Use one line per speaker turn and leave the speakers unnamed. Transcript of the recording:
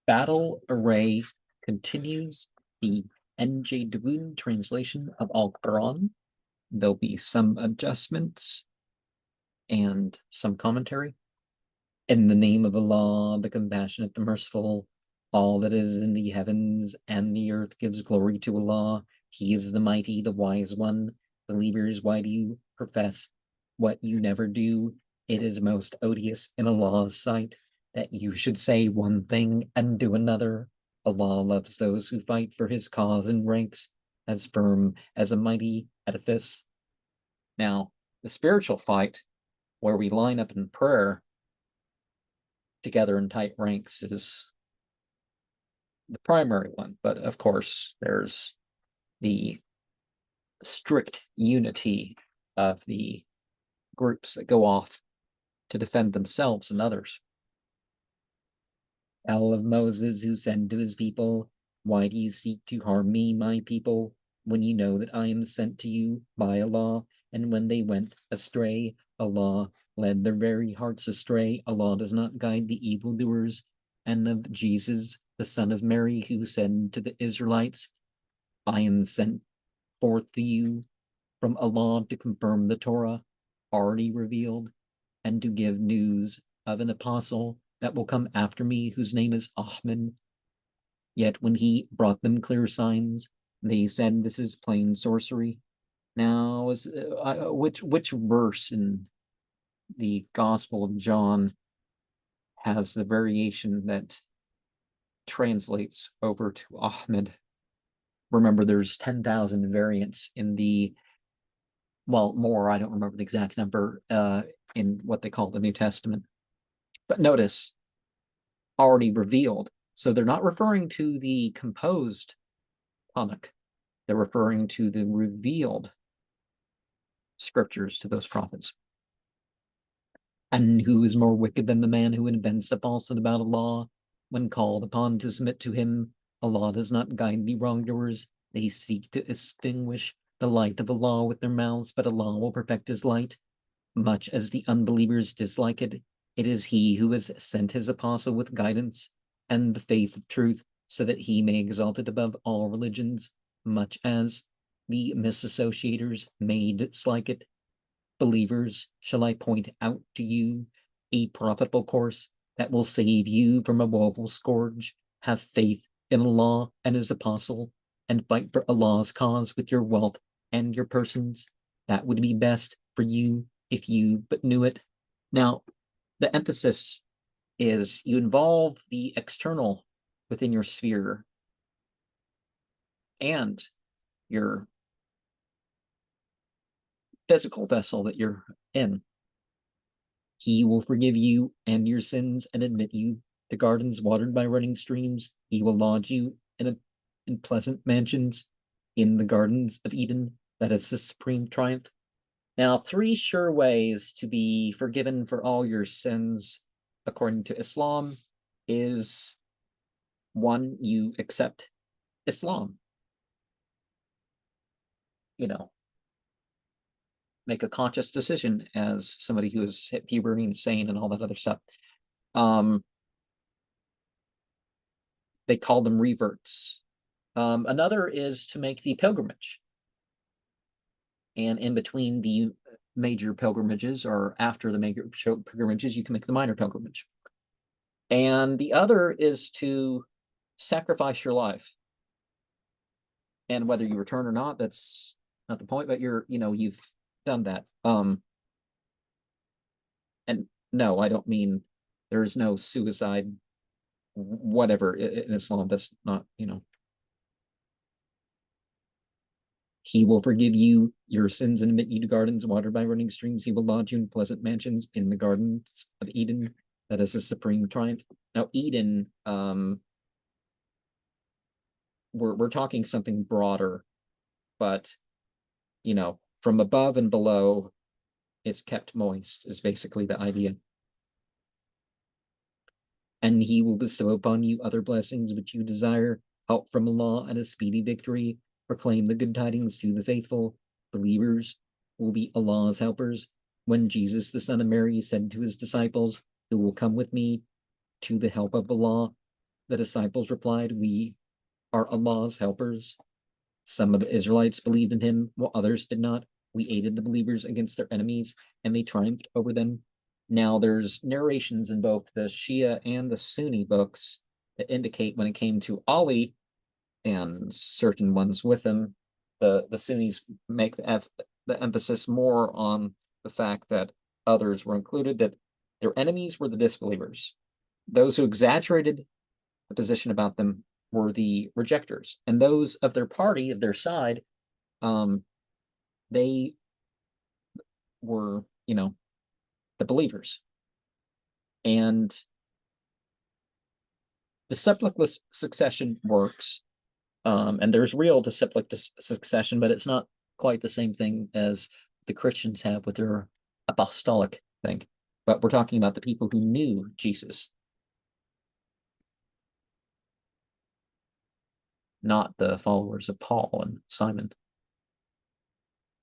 Battle Array continues the N.J. Dawood translation of Al-Quran. There'll be some adjustments and some commentary. In the name of Allah, the compassionate, the merciful, all that is in the heavens and the earth gives glory to Allah. He is the mighty, the wise one. Believers, why do you profess what you never do? It is most odious in Allah's sight that you should say one thing and do another. Allah loves those who fight for his cause and ranks as firm as a mighty edifice. Now, the spiritual fight, where we line up in prayer together in tight ranks, is the primary one. But of course, there's the strict unity of the groups that go off to defend themselves and others. Al of Moses, who said to his people, why do you seek to harm me, my people, when you know that I am sent to you by Allah? And when they went astray, Allah led their very hearts astray. Allah does not guide the evildoers. And of Jesus, the son of Mary, who said to the Israelites, I am sent forth to you from Allah to confirm the Torah already revealed and to give news of an apostle that will come after me, whose name is Ahmed. Yet when he brought them clear signs, they said, this is plain sorcery. Now, which verse in the Gospel of John has the variation that translates over to Ahmed? Remember, there's 10,000 variants in the, well, more, I don't remember the exact number, in what they call the New Testament. But notice, already revealed. So they're not referring to the composed Tanakh. They're referring to the revealed scriptures to those prophets. And who is more wicked than the man who invents a falsehood about Allah? When called upon to submit to him, Allah does not guide the wrongdoers. They seek to extinguish the light of Allah with their mouths, but Allah will perfect his light. Much as the unbelievers dislike it, it is he who has sent his apostle with guidance and the faith of truth, so that he may exalt it above all religions, much as the misassociators may dislike it. Believers, shall I point out to you a profitable course that will save you from a woeful scourge? Have faith in Allah and his apostle, and fight for Allah's cause with your wealth and your persons. That would be best for you if you but knew it. Now, the emphasis is you involve the external within your sphere and your physical vessel that you're in. He will forgive you and your sins and admit you to gardens watered by running streams. He will lodge you in pleasant mansions in the gardens of Eden. That is the supreme triumph. Now, 3 sure ways to be forgiven for all your sins, according to Islam, is 1, you accept Islam. You know, make a conscious decision as somebody who has hit puberty and sane and all that other stuff. They call them reverts. Another is to make the pilgrimage. And in between the major pilgrimages, or after the major pilgrimages, you can make the minor pilgrimage. And the other is to sacrifice your life. And whether you return or not, that's not the point, but you've done that. And no, I don't mean there is no suicide, whatever, in Islam. That's not, He will forgive you your sins and admit you to gardens watered by running streams. He will lodge you in pleasant mansions in the gardens of Eden. That is a supreme triumph. Now, Eden, we're talking something broader, but from above and below, it's kept moist, is basically the idea. And he will bestow upon you other blessings which you desire, help from Allah and a speedy victory. Proclaim the good tidings to the faithful. Believers will be Allah's helpers. When Jesus, the son of Mary, said to his disciples, who will come with me to the help of Allah, the disciples replied, "We are Allah's helpers." Some of the Israelites believed in him, while others did not. We aided the believers against their enemies, and they triumphed over them. Now, there's narrations in both the Shia and the Sunni books that indicate when it came to Ali and certain ones with him, the Sunnis make the emphasis more on the fact that others were included, that their enemies were the disbelievers. Those who exaggerated the position about them were the rejectors, and those of their party, of their side, they were, the believers. And disciplic succession works, and there's real disciplic succession, but it's not quite the same thing as the Christians have with their apostolic thing. But we're talking about the people who knew Jesus, not the followers of Paul and Simon.